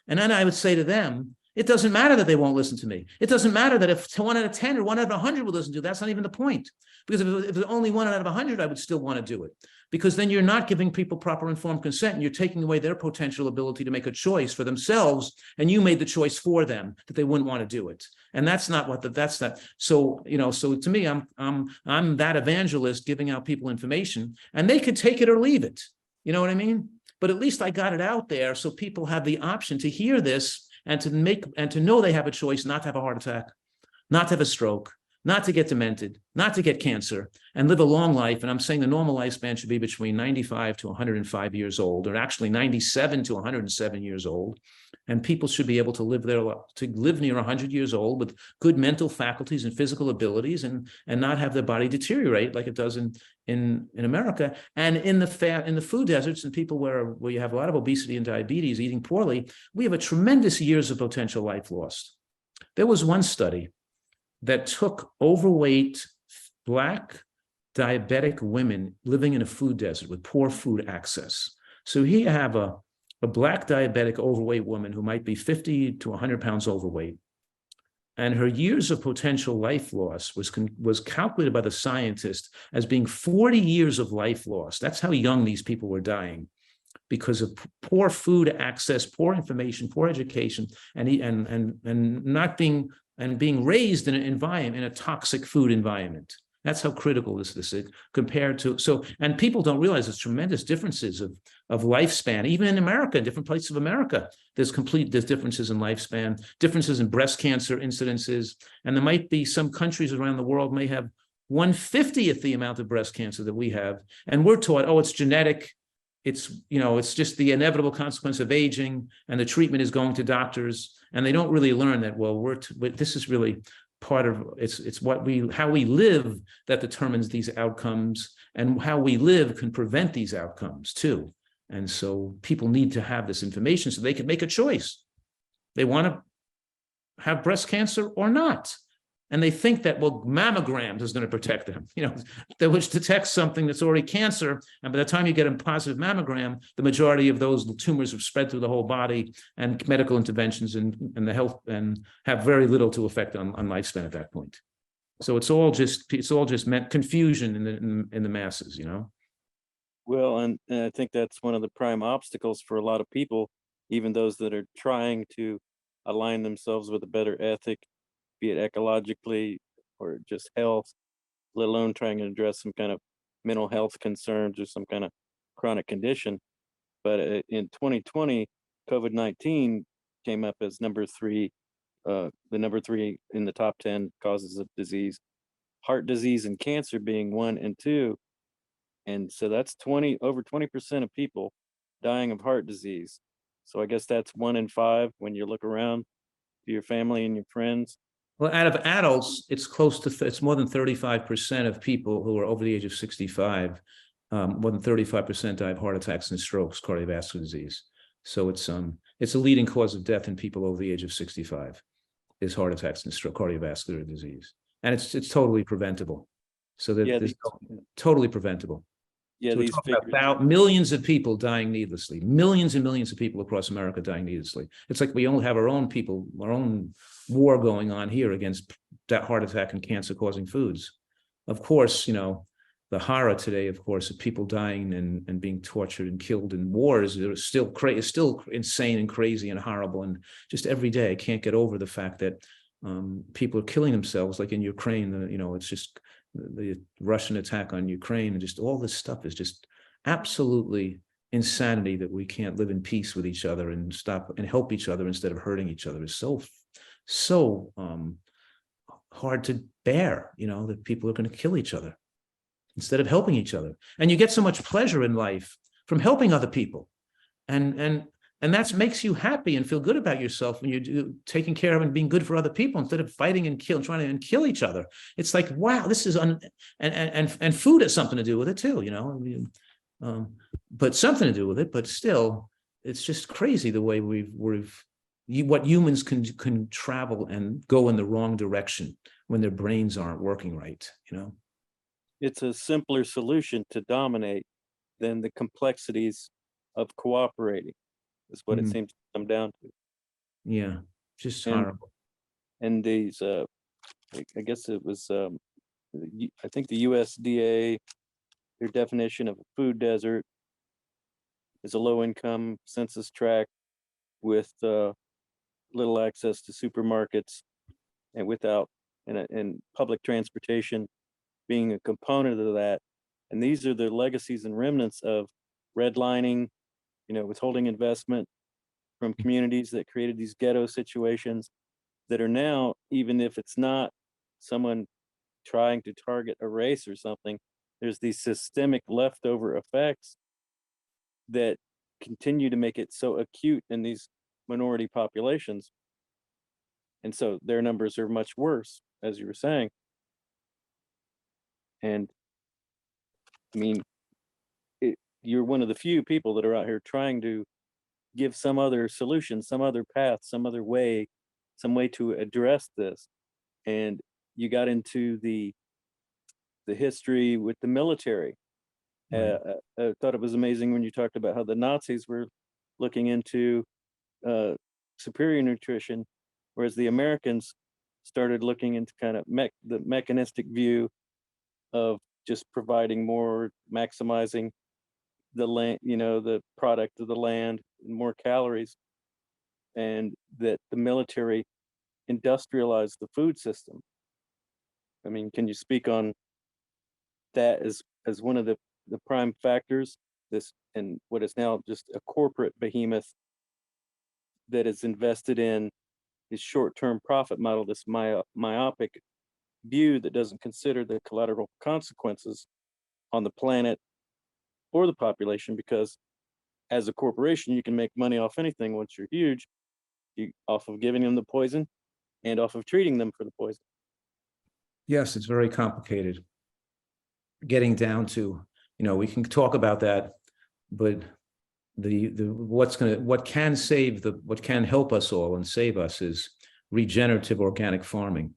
And then I would say to them, it doesn't matter that they won't listen to me. It doesn't matter that if 1 out of 10 or 1 out of 100 will listen to you, that's not even the point. Because if it was only 1 out of 100, I would still want to do it. Because then you're not giving people proper informed consent and you're taking away their potential ability to make a choice for themselves. And you made the choice for them that they wouldn't want to do it. And that's not what that's that. So, so to me, I'm that evangelist giving out people information and they could take it or leave it. You know what I mean? But at least I got it out there so people have the option to hear this and to know they have a choice not to have a heart attack, not to have a stroke, not to get demented, not to get cancer, and live a long life. And I'm saying the normal lifespan should be between 95 to 105 years old, or actually 97 to 107 years old. And people should be able to live near 100 years old with good mental faculties and physical abilities, and not have their body deteriorate like it does in America. And in the food deserts and people where you have a lot of obesity and diabetes, eating poorly, we have a tremendous years of potential life lost. There was one study that took overweight Black diabetic women living in a food desert with poor food access. So here you have a Black diabetic overweight woman who might be 50 to 100 pounds overweight. And her years of potential life loss was calculated by the scientist as being 40 years of life loss. That's how young these people were dying because of poor food access, poor information, poor education, and not being being raised in an environment, in a toxic food environment. That's how critical this is compared to, and people don't realize there's tremendous differences of lifespan, even in America, in different places of America, there's differences in lifespan, differences in breast cancer incidences, and there might be some countries around the world may have 1/50th the amount of breast cancer that we have. And we're taught, oh, it's genetic, it's just the inevitable consequence of aging, and the treatment is going to doctors, and they don't really learn that, well, this is really part of it's how we live that determines these outcomes, and how we live can prevent these outcomes too. And so people need to have this information so they can make a choice. They want to have breast cancer or not. And they think that, well, mammograms is going to protect them, which detects something that's already cancer. And by the time you get a positive mammogram, the majority of those tumors have spread through the whole body, and medical interventions and the health and have very little to affect on lifespan at that point. So it's all just meant confusion in the masses, Well, and I think that's one of the prime obstacles for a lot of people, even those that are trying to align themselves with a better ethic, be it ecologically or just health, let alone trying to address some kind of mental health concerns or some kind of chronic condition. But in 2020, COVID-19 came up as number 3, the number 3 in the top 10 causes of disease, heart disease and cancer being 1 and 2. And so that's over 20% of people dying of heart disease. So I guess that's 1 in 5 when you look around to your family and your friends. Well, out of adults, it's it's more than 35% of people who are over the age of 65. More than 35% die of heart attacks and strokes, cardiovascular disease. So it's a leading cause of death in people over the age of 65 is heart attacks and stroke, cardiovascular disease, and it's totally preventable. So that it's totally preventable. Yeah, So we're these talking figures. about millions of people dying needlessly, millions and millions of people across America dying needlessly. It's like we only have our own people, our own war going on here against that heart attack and cancer causing foods. Of course, the horror today, of course, of people dying and being tortured and killed in wars is still insane and crazy and horrible. And just every day, I can't get over the fact that people are killing themselves, like in Ukraine. It's just the Russian attack on Ukraine, and just all this stuff is just absolutely insanity, that we can't live in peace with each other and stop and help each other instead of hurting each other. Is so hard to bear, that people are going to kill each other instead of helping each other. And you get so much pleasure in life from helping other people. And that makes you happy and feel good about yourself when you're taking care of and being good for other people instead of fighting and trying to kill each other. It's like, wow, this is and food has something to do with it too, but something to do with it. But still, it's just crazy the way what humans can travel and go in the wrong direction when their brains aren't working right. It's a simpler solution to dominate than the complexities of cooperating, is what it seems to come down to. Yeah, just horrible. And these, I guess it was, I think the USDA, their definition of a food desert is a low-income census tract with little access to supermarkets and without, and public transportation being a component of that. And these are the legacies and remnants of redlining, withholding investment from communities that created these ghetto situations that are now, even if it's not someone trying to target a race or something, there's these systemic leftover effects that continue to make it so acute in these minority populations. And so their numbers are much worse, as you were saying. And I mean, you're one of the few people that are out here trying to give some other solution, some other path, some other way, some way to address this. And you got into the history with the military. Right. I thought it was amazing when you talked about how the Nazis were looking into superior nutrition, whereas the Americans started looking into kind of the mechanistic view of just providing more, maximizing the land, the product of the land, more calories, and that the military industrialized the food system. I mean, can you speak on that as one of the prime factors, this, and what is now just a corporate behemoth that is invested in this short-term profit model, this myopic view that doesn't consider the collateral consequences on the planet or the population? Because as a corporation, you can make money off anything once you're huge, off of giving them the poison and off of treating them for the poison. Yes, it's very complicated. Getting down to, we can talk about that, but what can help us all and save us is regenerative organic farming,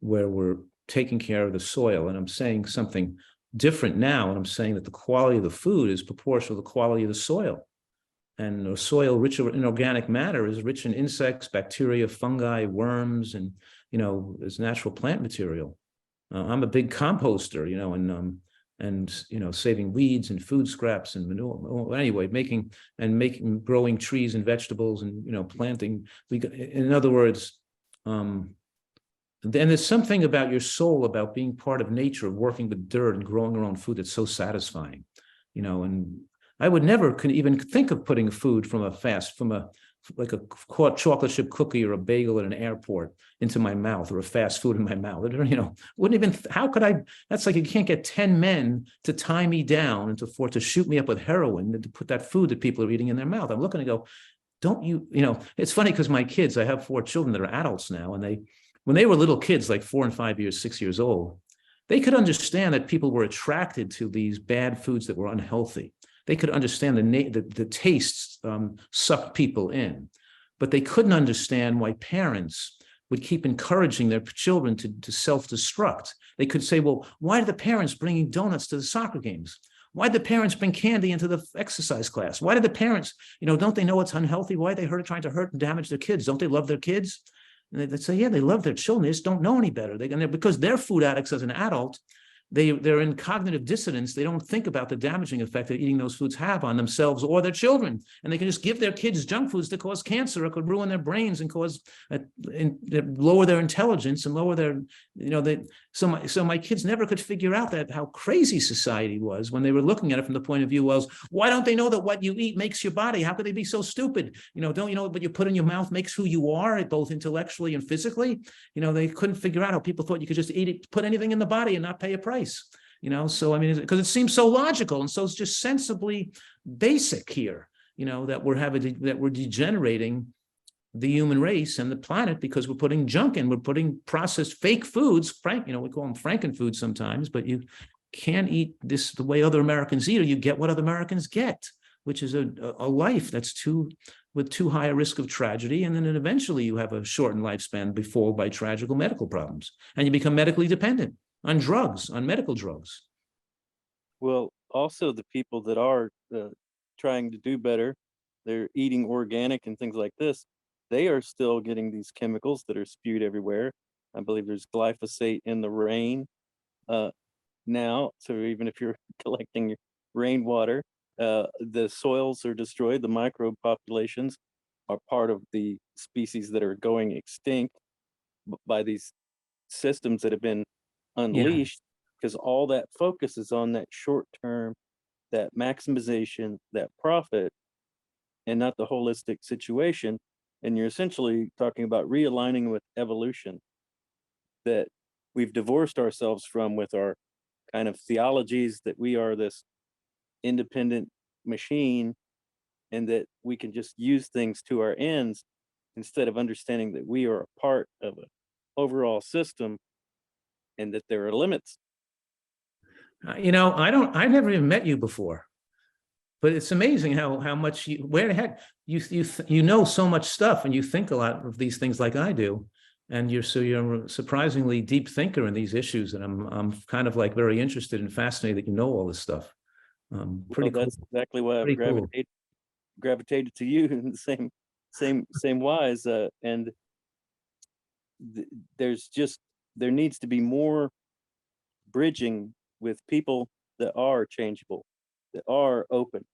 where we're taking care of the soil. And I'm saying something different now, and I'm saying that the quality of the food is proportional to the quality of the soil. And the soil rich in organic matter is rich in insects, bacteria, fungi, worms, and is natural plant material. I'm a big composter, and saving weeds and food scraps and manure. Well, anyway, growing trees and vegetables and planting. In other words, then there's something about your soul, about being part of nature, working with dirt and growing your own food that's so satisfying, and I would never even think of putting food from like a chocolate chip cookie or a bagel at an airport into my mouth, or a fast food in my mouth. Wouldn't even, how could I? That's like, you can't get 10 men to tie me down and to shoot me up with heroin and to put that food that people are eating in their mouth. I'm looking to go, don't you, it's funny because my kids, I have 4 children that are adults now, and when they were little kids, like 4 and 5 years, 6 years old, they could understand that people were attracted to these bad foods that were unhealthy. They could understand the tastes sucked people in, but they couldn't understand why parents would keep encouraging their children to self-destruct. They could say, well, why are the parents bringing donuts to the soccer games? Why did the parents bring candy into the exercise class? Why did the parents, don't they know it's unhealthy? Why are they trying to hurt and damage their kids? Don't they love their kids? And they'd say, yeah, they love their children. They just don't know any better. Because they're food addicts as an adult, they're in cognitive dissonance. They don't think about the damaging effect that eating those foods have on themselves or their children. And they can just give their kids junk foods that cause cancer or could ruin their brains and lower their intelligence and lower their, so my kids never could figure out how crazy society was when they were looking at it from the point of view was, why don't they know that what you eat makes your body? How could they be so stupid? Don't you know what you put in your mouth makes who you are, both intellectually and physically? They couldn't figure out how people thought you could just eat it, put anything in the body and not pay a price. So I mean, because it seems so logical, and so it's just sensibly basic here, that we're degenerating the human race and the planet because we're putting junk in, we're putting processed fake foods. We call them frankenfoods sometimes, but you can't eat this the way other Americans eat, or you get what other Americans get, which is a life that's with too high a risk of tragedy, and then eventually you have a shortened lifespan before by tragical medical problems, and you become medically dependent on drugs, on medical drugs. Well, also the people that are trying to do better, they're eating organic and things like this, they are still getting these chemicals that are spewed everywhere. I believe there's glyphosate in the rain now. So even if you're collecting your rainwater, the soils are destroyed. The microbe populations are part of the species that are going extinct by these systems that have been unleashed, because all that focus is on that short term, that maximization, that profit, and not the holistic situation. And you're essentially talking about realigning with evolution that we've divorced ourselves from with our kind of theologies that we are this independent machine and that we can just use things to our ends instead of understanding that we are a part of an overall system and that there are limits. I've never even met you before, but it's amazing how much where the heck you know so much stuff, and you think a lot of these things like I do, and you're a surprisingly deep thinker in these issues, and I'm kind of like very interested and fascinated that you know all this stuff. Pretty cool. That's exactly why I've gravitated to you in the same wise, and there needs to be more bridging with people that are changeable, that are open.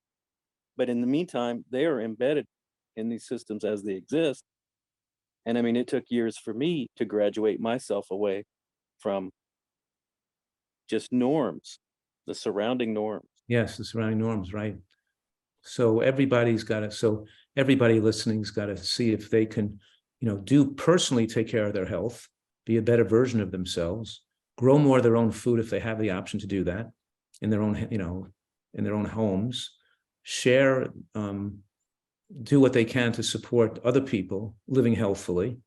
But in the meantime, they are embedded in these systems as they exist. And I mean, it took years for me to graduate myself away from just norms, the surrounding norms. Yes, the surrounding norms, right? So everybody listening's got to see if they can, do personally take care of their health, be a better version of themselves, grow more of their own food if they have the option to do that in their own, in their own homes, share, do what they can to support other people living healthfully,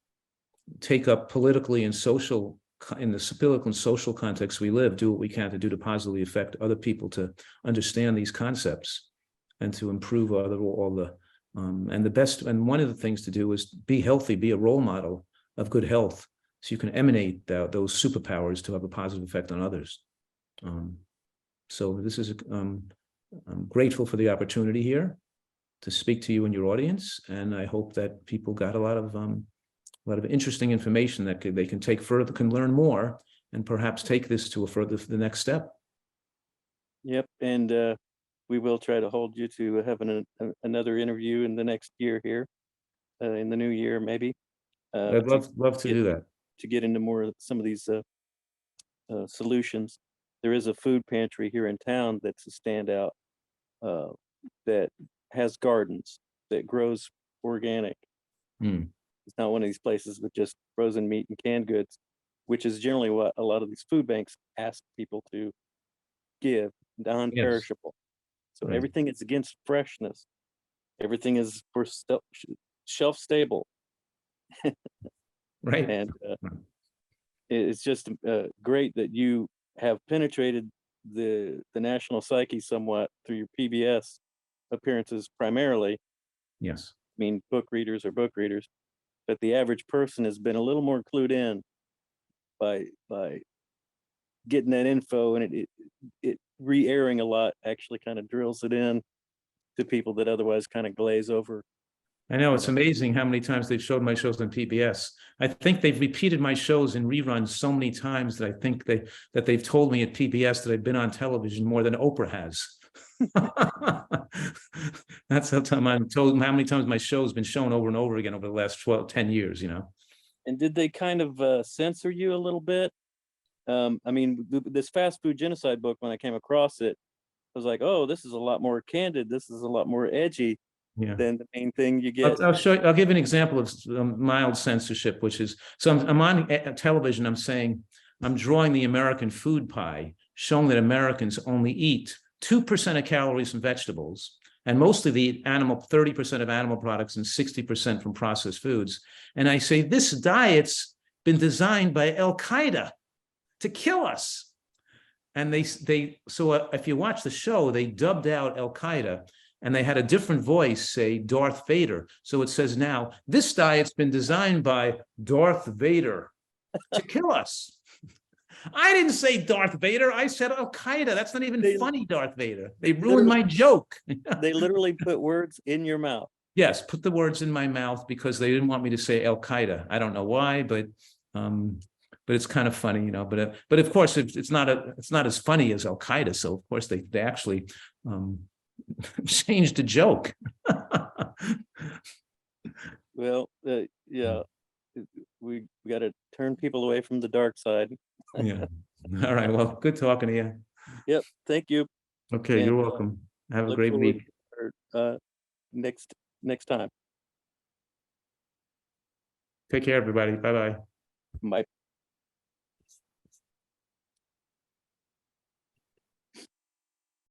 take up politically and social, in the political and social context we live, do what we can to do to positively affect other people to understand these concepts and to improve and the best, and one of the things to do is be healthy, be a role model of good health, so you can emanate those superpowers to have a positive effect on others. So this is, I'm grateful for the opportunity here to speak to you and your audience, and I hope that people got a lot of interesting information that they can take further, can learn more, and perhaps take this to the next step. Yep, and we will try to hold you to having another interview in the next year here, in the new year maybe. I'd love to do that. To get into more of some of these solutions. There is a food pantry here in town that's a standout that has gardens, that grows organic. It's not one of these places with just frozen meat and canned goods, which is generally what a lot of these food banks ask people to give, non-perishable. So Right. everything is against freshness. Everything is for shelf stable. Right. And it's just great that you have penetrated the national psyche somewhat through your PBS appearances primarily. Yes. I mean, book readers are book readers, but the average person has been a little more clued in by getting that info, and re-airing a lot actually kind of drills it in to people that otherwise kind of glaze over. I know, it's amazing how many times they've showed my shows on PBS. I think they've repeated my shows in reruns so many times that I think that they've told me at PBS that I've been on television more than Oprah has. That's how time I'm told how many times my show's been shown over and over again over the last 10 years, you know. And did they kind of censor you a little bit? I mean, this fast food genocide book, when I came across it, I was like, oh, this is a lot more candid. This is a lot more edgy Yeah. than the main thing you get. I'll show you, I'll give you an example of mild censorship, which is, so I'm on television, I'm saying, I'm drawing the American food pie, showing that Americans only eat 2% of calories from vegetables, and mostly they eat 30% of animal products and 60% from processed foods. And I say, this diet's been designed by Al-Qaeda to kill us. And so if you watch the show, they dubbed out Al-Qaeda, and they had a different voice say Darth Vader. So it says now, this diet's been designed by Darth Vader to kill us. I didn't say Darth Vader. I said Al-Qaeda. That's not even funny, Darth Vader. They ruined my joke. They literally put words in your mouth. Yes, put the words in my mouth because they didn't want me to say Al-Qaeda. I don't know why, but it's kind of funny, you know. But of course, it's not as funny as Al-Qaeda. So of course they actually changed the joke. Well, yeah, we got to turn people away from the dark side. Yeah. All right. Well, good talking to you. Yep. Thank you. Okay, you're welcome. Have a great week. Next time. Take care, everybody. Bye-bye.